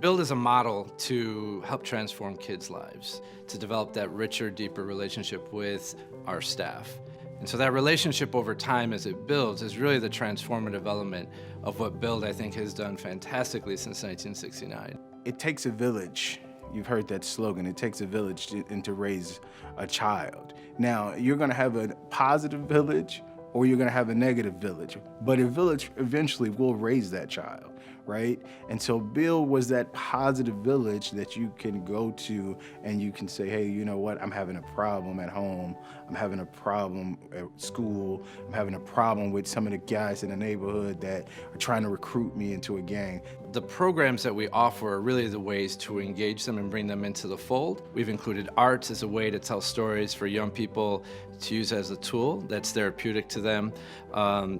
Build is a model to help transform kids' lives, to develop that richer, deeper relationship with our staff. And so that relationship over time as it builds is really the transformative element of what Build, I think, has done fantastically since 1969. It takes a village. You've heard that slogan, it takes a village to raise a child. Now, you're gonna have a positive village or you're gonna have a negative village, but a village eventually will raise that child, right? And so Bill was that positive village that you can go to and you can say, hey, you know what, I'm having a problem at home, I'm having a problem at school, I'm having a problem with some of the guys in the neighborhood that are trying to recruit me into a gang. The programs that we offer are really the ways to engage them and bring them into the fold. We've included arts as a way to tell stories for young people to use as a tool that's therapeutic to them.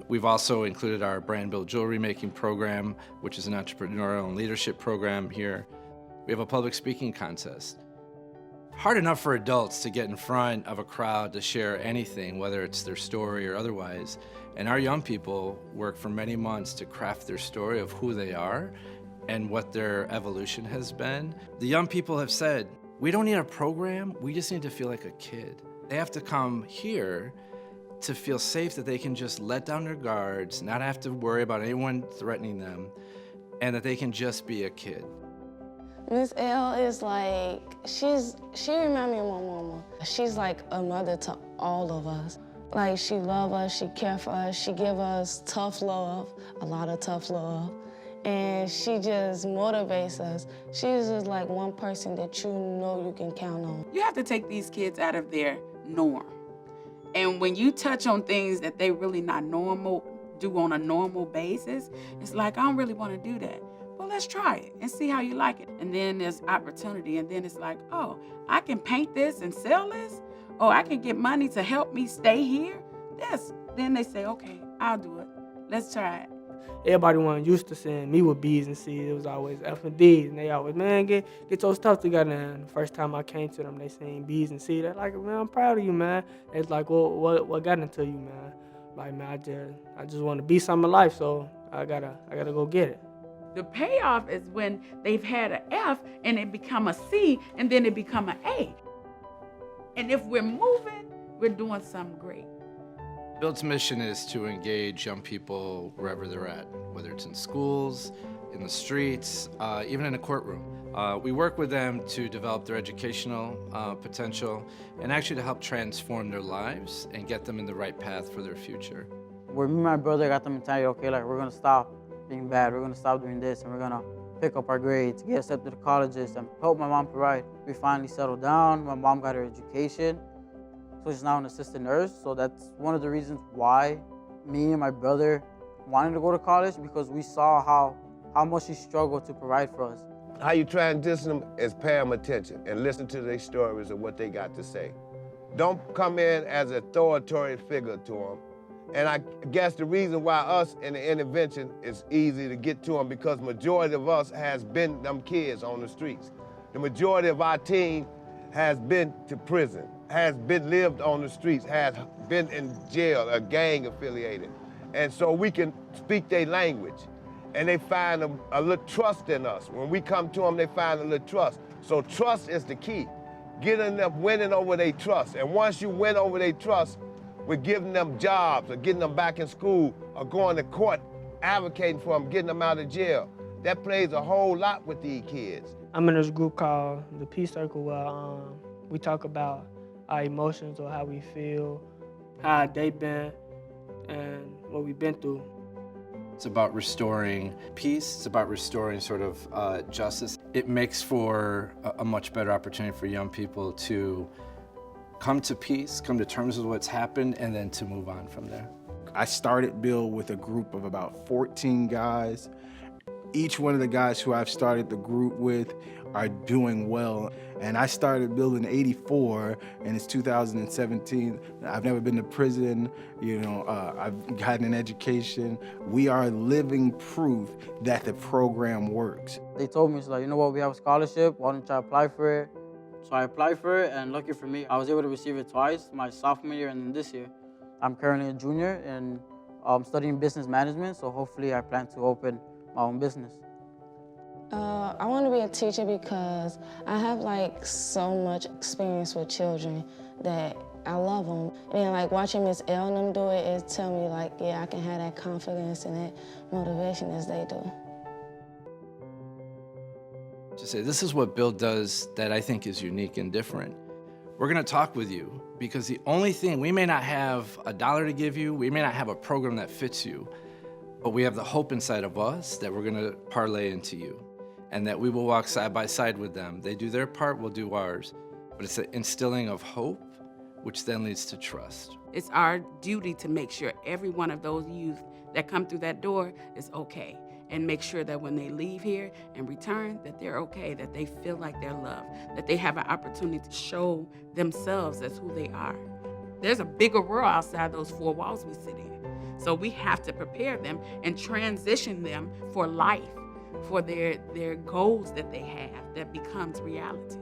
We've also included our brand build jewelry making program, which is an entrepreneurial and leadership program here. We have a public speaking contest. Hard enough for adults to get in front of a crowd to share anything, whether it's their story or otherwise. And our young people work for many months to craft their story of who they are and what their evolution has been. The young people have said, we don't need a program, we just need to feel like a kid. They have to come here to feel safe that they can just let down their guards, not have to worry about anyone threatening them, and that they can just be a kid. Miss L is like, she reminds me of my mama. She's like a mother to all of us. Like, she loves us, she cares for us, she gives us tough love, a lot of tough love, and she just motivates us. She's just like one person that you know you can count on. You have to take these kids out of their norm. And when you touch on things that they really not normal, do on a normal basis, it's like, I don't really want to do that. Well, let's try it and see how you like it. And then there's opportunity, and then it's like, oh, I can paint this and sell this? Oh, I can get money to help me stay here? Yes. Then they say, okay, I'll do it. Let's try it. Everybody wasn't used to seeing me with B's and C's. It was always F and D's, and they always, man, get your stuff together. And the first time I came to them, they seen B's and C's. They're like, man, I'm proud of you, man. It's like, well, what got into you, man? Like, man, I just want to be something in life, so I gotta go get it. The payoff is when they've had an F and it become a C and then it become an A. And if we're moving, we're doing something great. Build's mission is to engage young people wherever they're at, whether it's in schools, in the streets, even in a courtroom. We work with them to develop their educational potential and actually to help transform their lives and get them in the right path for their future. Where me and my brother got the mentality, okay, like we're gonna stop being bad, we're gonna stop doing this, and we're gonna pick up our grades, get accepted to colleges, and help my mom provide. We finally settled down, my mom got her education, so she's now an assistant nurse, so that's one of the reasons why me and my brother wanted to go to college, because we saw how much she struggled to provide for us. How you transition them is pay them attention and listen to their stories and what they got to say. Don't come in as an authoritarian figure to them. And I guess the reason why us in the intervention is easy to get to them, because majority of us has been them kids on the streets. The majority of our team has been to prison, has been lived on the streets, has been in jail, a gang affiliated. And so we can speak their language. And they find a little trust in us. When we come to them, they find a little trust. So trust is the key. Getting them, winning over their trust. And once you win over their trust, we're giving them jobs or getting them back in school or going to court, advocating for them, getting them out of jail. That plays a whole lot with these kids. I'm in this group called the Peace Circle where we talk about our emotions or how we feel, how they've been, and what we've been through. It's about restoring peace. It's about restoring sort of justice. It makes for a much better opportunity for young people to come to peace, come to terms with what's happened, and then to move on from there. I started Bill with a group of about 14 guys. Each one of the guys who I've started the group with are doing well. And I started Bill in '84, and it's 2017. I've never been to prison, I've gotten an education. We are living proof that the program works. They told me, it's like, you know what, we have a scholarship, why don't you apply for it? So I applied for it, and lucky for me, I was able to receive it twice, my sophomore year and then this year. I'm currently a junior and studying business management, so hopefully I plan to open my own business. I want to be a teacher because I have like so much experience with children that I love them. And like watching Miss L and them do it, it tell me like, yeah, I can have that confidence and that motivation as they do. To say, this is what Bill does that I think is unique and different. We're gonna talk with you because the only thing, we may not have $1 to give you, we may not have a program that fits you, but we have the hope inside of us that we're gonna parlay into you and that we will walk side by side with them. They do their part, we'll do ours. But it's an instilling of hope, which then leads to trust. It's our duty to make sure every one of those youth that come through that door is okay, and make sure that when they leave here and return, that they're okay, that they feel like they're loved, that they have an opportunity to show themselves as who they are. There's a bigger world outside those four walls we sit in. So we have to prepare them and transition them for life, for their goals that they have that becomes reality.